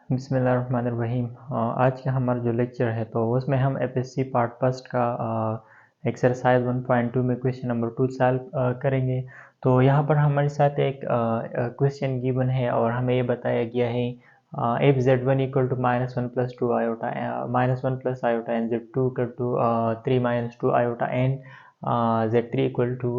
बिस्मिल्लाहिर्रहमानिर्रहीम। आज का हमारा जो लेक्चर है तो उसमें हम एफएससी पार्ट फर्स्ट का एक्सरसाइज 1.2 में क्वेश्चन नंबर 2 सॉल्व करेंगे। तो यहाँ पर हमारे साथ एक क्वेश्चन गिवन है और हमें ये बताया गया है if z1 equal to -1 plus 2 iota -1 plus iota and z2 equal to 3 minus 2 iota and z3 equal to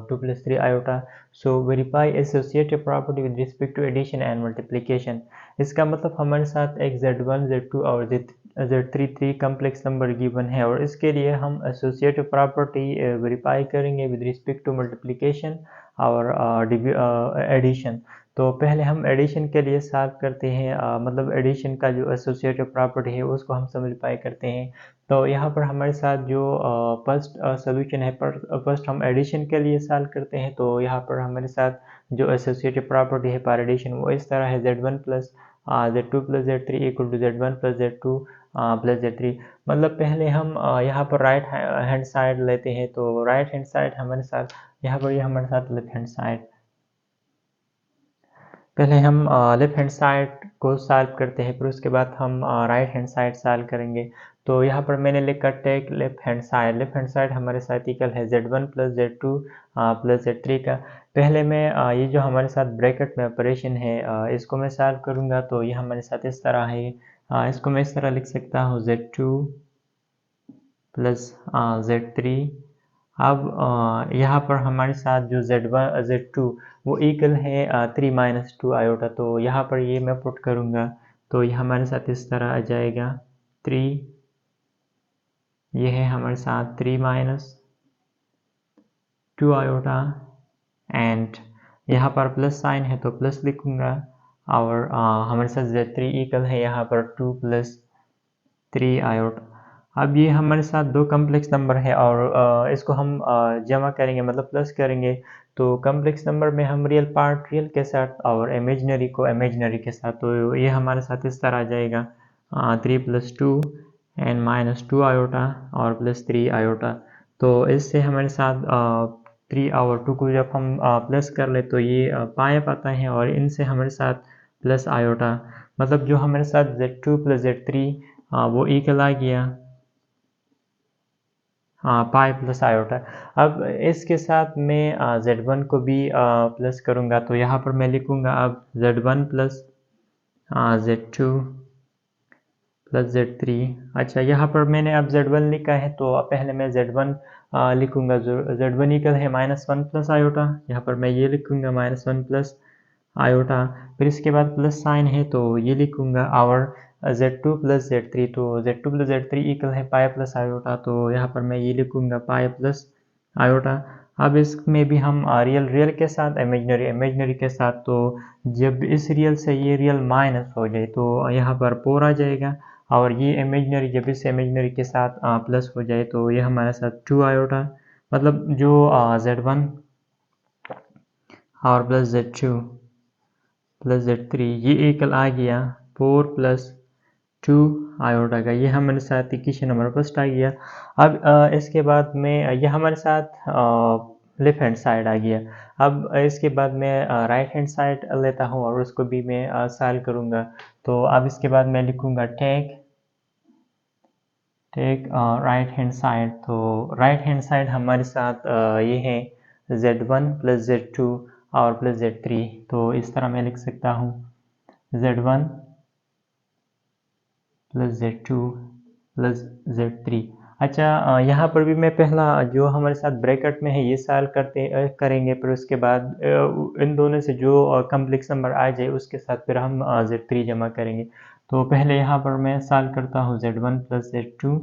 2 plus 3 iota. So verify associative property with respect to addition and multiplication. इसका मतलब हमारे साथ एक z1, z2 और z3 three complex number given है और इसके लिए हम एसोसिएटिव प्रॉपर्टी वेरीफाई करेंगे विद रिस्पेक्ट टू मल्टीप्लिकेशन और एडिशन। तो पहले हम एडिशन के लिए सॉल्व करते हैं, मतलब एडिशन का जो एसोसिएटिव प्रॉपर्टी है उसको हम सिंप्लीफाई करते हैं। तो यहाँ पर हमारे साथ जो फर्स्ट सोल्यूशन है, फर्स्ट हम एडिशन के लिए सॉल्व करते हैं। तो यहाँ पर हमारे साथ जो एसोसिएटिव प्रॉपर्टी है पर एडिशन वो इस तरह है z1 plus z2 plus z3 equal to z1 plus z2 plus z3। मतलब पहले हम यहाँ पर राइट हैंड साइड लेते हैं। तो राइट हैंड साइड हमारे साथ यहाँ पर ये हमारे साथ लेफ्ट हैंड साइड, पहले हम लेफ्ट हैंड साइड को सॉल्व करते हैं, फिर उसके बाद हम राइट हैंड साइड सॉल्व करेंगे। तो यहाँ पर मैंने लिखा टेक लेफ्ट हैंड साइड हमारे साथ इक्वल है z1 plus z2 plus z3 का। पहले मैं ये जो हमारे साथ ब्रैकेट में ऑपरेशन है इसको मैं सॉल्व करूँगा। तो ये हमारे साथ इस तरह है, इसको मैं इस तरह लिख सकता हूँ z2 प्लस z3। अब यहाँ पर हमारे साथ जो z1 z2 वो इक्वल है 3 माइनस 2 आयोटा। तो यहाँ पर ये मैं पुट करूँगा तो ये हमारे साथ इस तरह आ जाएगा 3, ये है हमारे साथ 3 माइनस 2 आयोटा एंड यहाँ पर प्लस साइन है तो प्लस लिखूँगा और हमारे साथ z3 इक्वल है यहाँ पर 2 प्लस 3 आयोटा। अब ये हमारे साथ दो कम्प्लेक्स नंबर है और इसको हम जमा करेंगे, मतलब प्लस करेंगे। तो कम्प्लेक्स नंबर में हम रियल पार्ट रियल के साथ और इमेजिनरी को इमेजिनरी के साथ, तो ये हमारे साथ इस तरह आ जाएगा 3 प्लस 2 एंड माइनस 2 आयोटा और प्लस 3 आयोटा। तो इससे हमारे साथ 3 और 2 को जब हम प्लस कर ले तो ये पाए पाता है और इनसे हमारे साथ प्लस आयोटा, मतलब जो हमारे साथ z2 प्लस z3 वो इक्वल आ गया पाई प्लस आयोटा। अब इसके साथ मैं z1 को भी प्लस करूँगा। तो यहाँ पर मैं लिखूँगा अब z1 plus z2 plus z3। अच्छा, यहाँ पर मैंने अब z1 लिखा है तो पहले मैं z1 लिखूँगा। z1 इक्वल है -1 प्लस आयोटा, यहाँ पर मैं ये लिखूँगा -1 प्लस आयोटा। फिर इसके बाद प्लस साइन है तो ये लिखूँगा और z2 प्लस z3। तो z2 प्लस z3 इक्वल है पाई प्लस आयोटा, तो यहाँ पर मैं ये लिखूँगा पाई प्लस आयोटा। अब इसमें भी हम रियल के साथ इमेजिनरी के साथ, तो जब इस रियल से ये रियल माइनस हो जाए तो यहाँ पर 4 आ जाएगा और ये इमेजिनरी जब इस इमेजिनरी के साथ प्लस हो जाए तो ये हमारे साथ 2 आयोटा, मतलब जो z1 और प्लस z2 प्लस z3 ये इक्वल आ गया 4 प्लस 2 आयोटा का। ये हमारे साथ इक्वेशन नंबर फर्स्ट आ गया। अब इसके बाद में ये हमारे साथ लेफ्ट हैंड साइड आ गया। अब इसके बाद मैं राइट हैंड साइड लेता हूँ और उसको भी मैं सॉल्व करूँगा। तो अब इसके बाद मैं लिखूँगा टेक राइट हैंड साइड। तो राइट हैंड साइड हमारे साथ ये है z1 प्लस z2 और प्लस z3। तो इस तरह मैं लिख सकता हूँ z1 plus z2 plus z3। अच्छा, यहाँ पर भी मैं पहला जो हमारे साथ ब्रैकेट में है ये सॉल्व करेंगे, फिर उसके बाद इन दोनों से जो कम्प्लेक्स नंबर आ जाए उसके साथ फिर हम z3 जमा करेंगे। तो पहले यहाँ पर मैं सॉल्व करता हूँ z1 प्लस z2।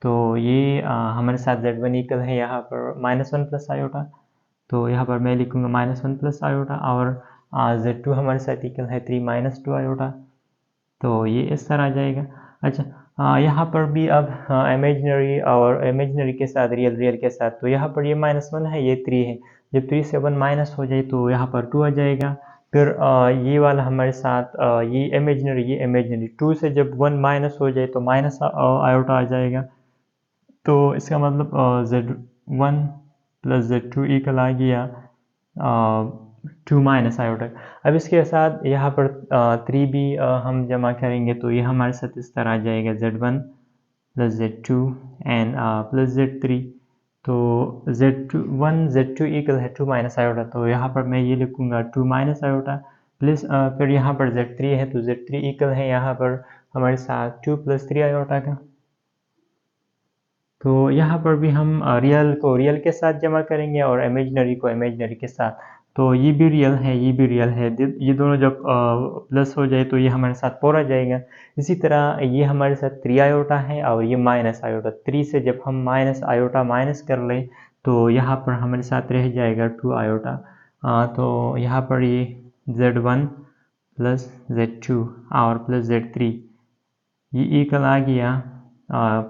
तो ये हमारे साथ z1 इक्वल है यहाँ पर -1 प्लस आयोटा। तो यहाँ पर मैं लिखूँगा -1 प्लस आयोटा और z2 हमारे साथ इक्वल है 3 माइनस 2 आयोटा। तो ये इस तरह आ जाएगा। अच्छा, यहाँ पर भी अब इमेजिनरी और इमेजिनरी के साथ रियल के साथ, तो यहाँ पर ये -1 है, ये 3 है। जब 3 से 1 माइनस हो जाए तो यहाँ पर 2 आ जाएगा। फिर ये वाला हमारे साथ ये इमेजिनरी 2 से जब 1 माइनस हो जाए तो माइनस आयोटा आ जाएगा। तो इसका मतलब z1 प्लस z2 इक्वल आ गया 2 माइनस आयोटा। अब इसके साथ यहाँ पर 3 भी हम जमा करेंगे तो ये हमारे साथ इस तरह आ जाएगा Z1 plus Z2 and plus Z3। तो Z1 Z2 इक्वल है 2 माइनस आयोटा, तो यहाँ पर मैं ये लिखूँगा 2 माइनस आयोटा प्लस फिर यहाँ पर Z3 है तो Z3 इक्वल है यहाँ पर हमारे साथ 2 प्लस 3 आयोटा का। तो यहाँ पर भी हम रियल को रियल के साथ जमा करेंगे और इमेजिनरी को इमेजिनरी के साथ। तो ये भी रियल है, ये भी रियल है, ये दोनों जब प्लस हो जाए तो ये हमारे साथ 4 आ जाएगा। इसी तरह ये हमारे साथ 3 आयोटा है और ये माइनस आयोटा। 3 से जब हम माइनस आयोटा माइनस कर लें तो यहाँ पर हमारे साथ रह जाएगा 2 आयोटा। तो यहाँ पर ये Z1 प्लस Z2 और प्लस Z3 ये इक्वल आ गया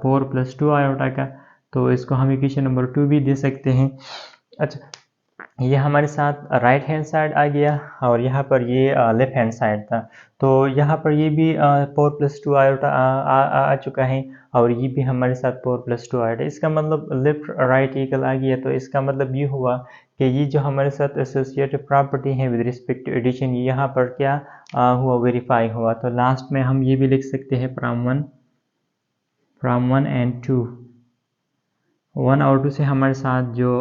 4 प्लस 2 आयोटा का। तो इसको हम इक्वेशन नंबर 2 भी दे सकते हैं। अच्छा, ये हमारे साथ राइट हैंड साइड आ गया और यहाँ पर ये लेफ्ट हैंड साइड था। तो यहाँ पर ये भी 4 प्लस 2 आयोटा आ चुका है और ये भी हमारे साथ 4 प्लस 2 आयोटा। इसका मतलब लेफ्ट राइट इक्वल आ गया। तो इसका मतलब ये हुआ कि ये जो हमारे साथ एसोसिएटिव प्रॉपर्टी है विद रिस्पेक्ट टू एडिशन, ये यहाँ पर क्या हुआ, वेरीफाई हुआ। तो लास्ट में हम ये भी लिख सकते हैं फ्रॉम 1 एंड 2। 1 और 2 से हमारे साथ जो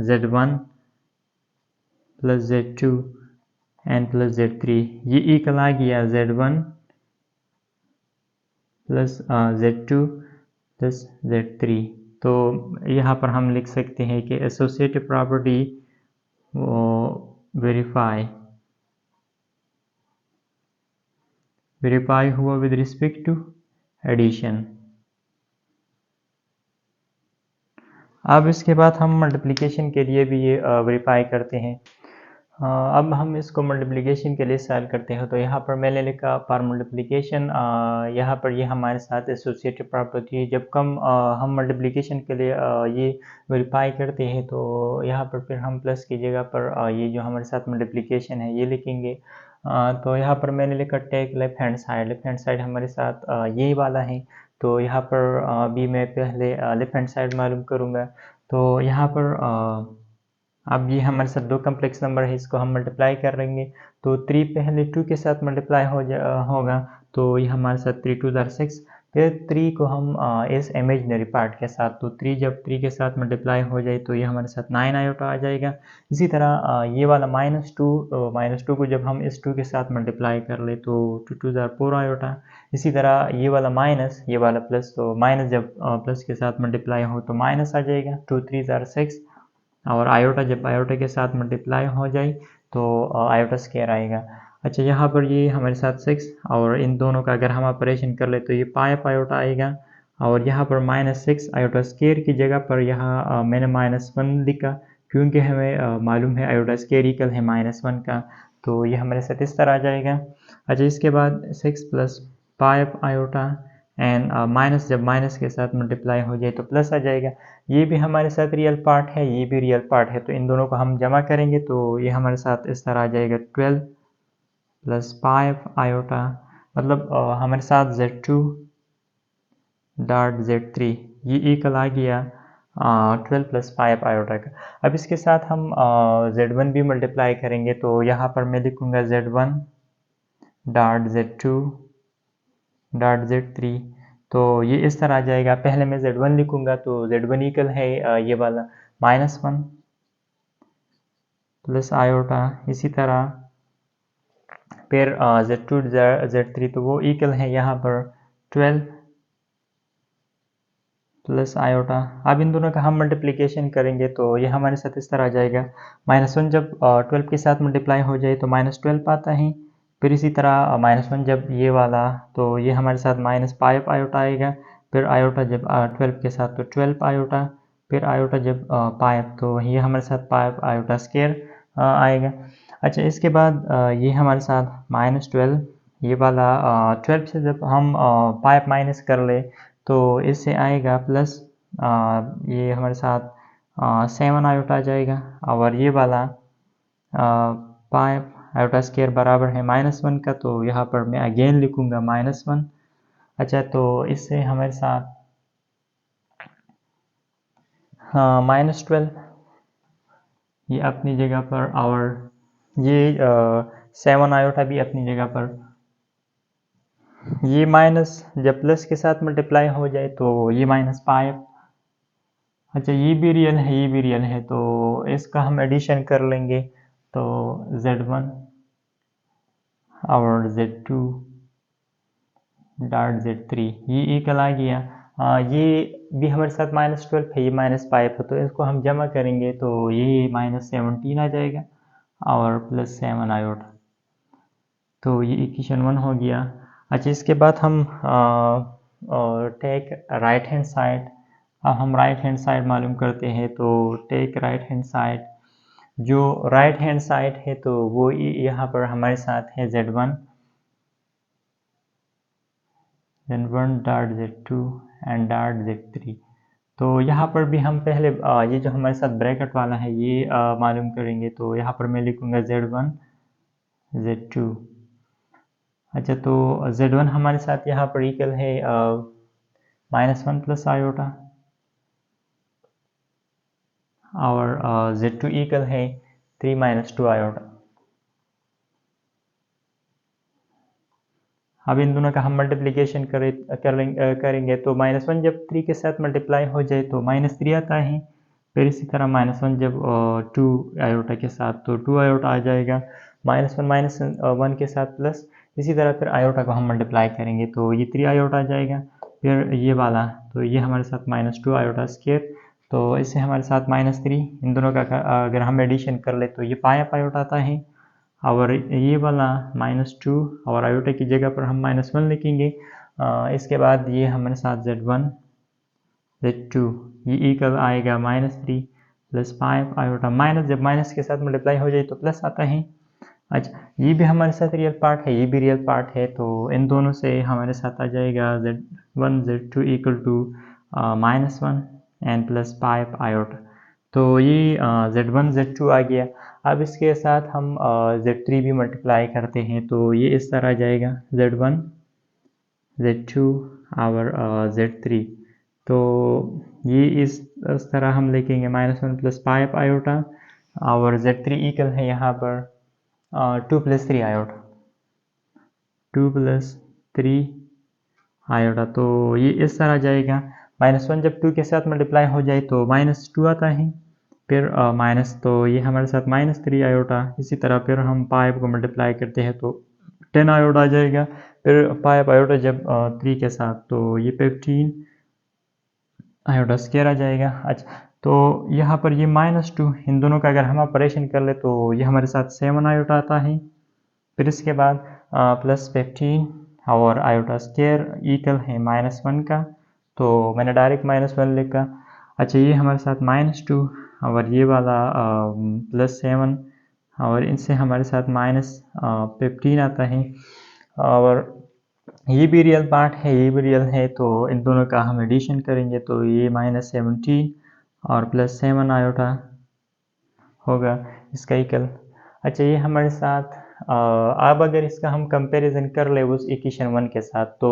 Z1 plus Z2 and plus Z3 ये इक्वल आ गया Z1 plus Z2 plus Z3। तो यहाँ पर हम लिख सकते हैं कि एसोसिएटिव प्रॉपर्टी वेरीफाई हुआ विद रिस्पेक्ट टू एडिशन। अब इसके बाद हम मल्टीप्लिकेशन के लिए भी ये वेरीफाई करते हैं। अब हम इसको मल्टीप्लिकेशन के लिए सॉल्व करते हैं। तो यहाँ पर मैंने लिखा फॉर मल्टीप्लिकेशन, यहाँ पर ये हमारे साथ एसोसिएटिव प्रॉपर्टी है। जब हम मल्टीप्लिकेशन के लिए ये वेरीफाई करते हैं तो यहाँ पर फिर हम प्लस की जगह पर ये जो हमारे साथ मल्टीप्लिकेशन है ये लिखेंगे। तो यहाँ पर मैंने लिखा take left hand side. Left hand side हमारे साथ यही वाला है। तो यहाँ पर भी मैं पहले लेफ्ट हैंड साइड मालूम करूँगा। तो यहाँ पर अब ये हमारे साथ दो कम्प्लेक्स नंबर है, इसको हम मल्टीप्लाई कर लेंगे। तो 3 पहले 2 के साथ मल्टीप्लाई होगा तो ये हमारे साथ 3 2 6। फिर 3 को हम इस इमेजिनरी पार्ट के साथ, तो 3 जब 3 के साथ मल्टीप्लाई हो जाए तो ये हमारे साथ 9 आयोटा आ जाएगा। इसी तरह ये वाला -2 को जब हम इस 2 के साथ मल्टीप्लाई कर ले तो 2 2 4 आयोटा। इसी तरह ये वाला माइनस, ये वाला प्लस, तो माइनस जब प्लस के साथ मल्टीप्लाई हो तो माइनस आ जाएगा 2 3 6। और आयोटा जब आयोटा के साथ मल्टीप्लाई हो जाए तो आयोटा स्क्वायर आएगा। अच्छा, यहाँ पर ये हमारे साथ 6 और इन दोनों का अगर हम ऑपरेशन कर ले तो ये पाइप आयोटा आएगा। और यहाँ पर -6 आयोटा स्क्वायर की जगह पर यहाँ मैंने -1 लिखा क्योंकि हमें मालूम है आयोटा स्क्वायर इक्वल है -1 का। तो ये हमारे साथ इस तरह आ जाएगा। अच्छा, इसके बाद 6 plus pipe iota and minus जब माइनस के साथ मल्टीप्लाई हो जाए तो प्लस आ जाएगा। ये भी हमारे साथ रियल पार्ट है, ये भी रियल पार्ट है। तो इन दोनों को हम जमा करेंगे तो ये हमारे साथ इस तरह आ जाएगा 12 प्लस 5 आयोटा। मतलब हमारे साथ Z2 डॉट Z3 ये इक्वल आ गया 12 प्लस 5 आयोटा का। अब इसके साथ हम Z1 भी मल्टीप्लाई करेंगे। तो यहाँ पर मैं लिखूँगा Z1 dot Z2 dot Z3। तो ये इस तरह आ जाएगा। पहले मैं Z1 लिखूँगा तो Z1 इक्वल है ये वाला -1 प्लस आयोटा। इसी तरह फिर Z2 Z3 तो वो इक्वल है यहाँ पर 12 प्लस आयोटा। अब इन दोनों का हम मल्टीप्लिकेशन करेंगे तो ये हमारे साथ इस तरह आ जाएगा। -1 जब 12 के साथ मल्टीप्लाई हो जाए तो -12 आता है। फिर इसी तरह -1 जब ये वाला तो ये हमारे साथ -5 आयोटा आएगा। फिर आयोटा जब 12 के साथ तो 12 आयोटा। फिर आयोटा जब 5 तो ये हमारे साथ 5 आयोटा स्क्वायर आएगा। अच्छा, इसके बाद ये हमारे साथ -12 ये वाला 12 से जब हम 5 माइनस कर ले तो इससे आएगा प्लस ये हमारे साथ 7 आयोटा आ जाएगा। और ये वाला 5 आयोटा स्क्वायर बराबर है -1 का। तो यहाँ पर मैं अगेन लिखूँगा -1। अच्छा, तो इससे हमारे साथ -12 ये अपनी जगह पर और ये 7 आयोटा भी अपनी जगह पर, ये माइनस जब प्लस के साथ मल्टीप्लाई हो जाए तो ये माइनस पाई। अच्छा, ये भी रियल है, ये भी रियल है, तो इसका हम एडिशन कर लेंगे। तो z1 और z2 डॉट z3 ये इक्वल आ गया। ये भी हमारे साथ -12 है, ये -5 है, तो इसको हम जमा करेंगे तो ये -17 आ जाएगा और +7 आयोटा। तो ये इक्वेशन 1 हो गया। अच्छा, इसके बाद हम टेक राइट हैंड साइड। अब हम राइट हैंड साइड मालूम करते हैं, तो टेक राइट हैंड साइड। जो राइट हैंड साइड है तो वो यहाँ पर हमारे साथ है z1 dot z2 and dot z3। तो यहाँ पर भी हम पहले ये जो हमारे साथ ब्रैकेट वाला है ये मालूम करेंगे। तो यहाँ पर मैं लिखूँगा z1 z2। अच्छा, तो z1 हमारे साथ यहाँ पर इक्वल है -1 प्लस आयोटा और z2 इक्वल है 3 - 2 आयोटा। अब इन दोनों का हम मल्टीप्लिकेशन करेंगे तो -1 जब 3 के साथ मल्टीप्लाई हो जाए तो -3 आता है। फिर इसी तरह -1 जब 2 आयोटा के साथ तो 2 आयोटा आ जाएगा। -1 के साथ प्लस, इसी तरह फिर आयोटा को हम मल्टीप्लाई करेंगे तो ये 3 आयोटा आ जाएगा। फिर ये वाला, तो ये हमारे साथ -2 आयोटा स्क्वायर, तो इससे हमारे साथ -3। इन दोनों का अगर हम एडिशन कर ले तो ये पाया आयोटा आता है। और ये वाला -2 और आयोटा की जगह पर हम -1 लिखेंगे। इसके बाद ये हमारे साथ z1 z2 ये इक्वल आएगा -3 प्लस 5 आयोटा। माइनस जब माइनस के साथ मल्टीप्लाई हो जाए तो प्लस आता है। अच्छा, ये भी हमारे साथ रियल पार्ट है, ये भी रियल पार्ट है, तो इन दोनों से हमारे साथ आ जाएगा z1 z2 equal to -1 and plus 5 iota. तो ये z1 z2 आ गया। अब इसके साथ हम z3 भी मल्टीप्लाई करते हैं तो ये इस तरह आ जाएगा z1 z2 और z3। तो ये इस तरह हम लिखेंगे -1 प्लस 5 आयोटा और z3 इक्वल है यहाँ पर 2 + 3 आयोटा, 2 + 3 आयोटा। तो ये इस तरह जाएगा। -1 जब 2 के साथ मल्टीप्लाई हो जाए तो -2 आता है। फिर माइनस, तो ये हमारे साथ -3 आयोटा। इसी तरह फिर हम 5 को मल्टीप्लाई करते हैं तो 10 आयोटा आ जाएगा। फिर 5 आयोटा जब 3 के साथ तो ये 15 आयोटा स्क्वायर आ जाएगा। अच्छा, तो यहाँ पर ये -2 इन दोनों का अगर हम ऑपरेशन कर ले तो ये हमारे साथ 7 आयोटा आता है। फिर इसके बाद +15 और आयोटा स्क्वायर इक्वल है -1 का, तो मैंने डायरेक्ट -1 लिखा। अच्छा, ये हमारे साथ -2 और ये वाला +7 और इनसे हमारे साथ -15 आता है। और ये भी रियल पार्ट है, ये भी रियल है, तो इन दोनों का हम एडिशन करेंगे तो ये -17 और +7 आयोटा होगा इसका इक्वल। अच्छा, ये हमारे साथ अब अगर इसका हम कंपैरिजन कर ले उस इक्वेशन 1 के साथ तो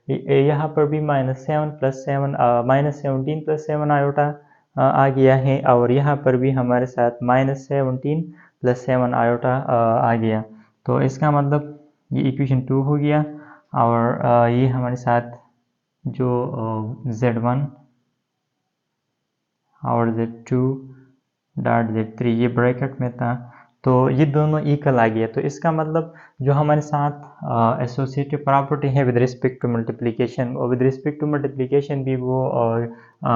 यहाँ पर भी -7 + 7 -17 + 7 आयोटा आ गया है और यहाँ पर भी हमारे साथ -17 + 7 आयोटा आ गया। तो इसका मतलब ये इक्वेशन 2 हो गया और ये हमारे साथ जो z1 और z2 डॉट z3 ये ब्रैकेट में था, तो ये दोनों इक्वल आ गया। तो इसका मतलब जो हमारे साथ एसोसिएटिव प्रॉपर्टी है विद रिस्पेक्ट टू मल्टीप्लिकेशन, और विद रिस्पेक्ट टू मल्टीप्लिकेशन भी वो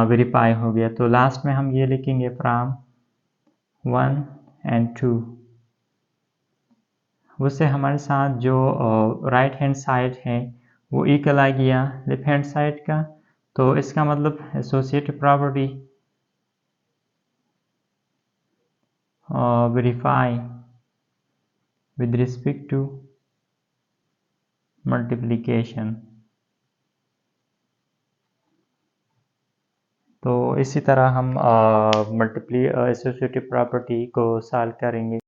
वेरीफाई हो गया। तो लास्ट में हम ये लिखेंगे फ्रॉम 1 and 2। उससे हमारे साथ जो राइट हैंड साइड है वो इक्वल आ गया लेफ्ट हैंड साइड का। तो इसका मतलब associative property verify with respect to multiplication। तो इसी तरह हम एसोसिएटिव प्रॉपर्टी को सॉल्व करेंगे।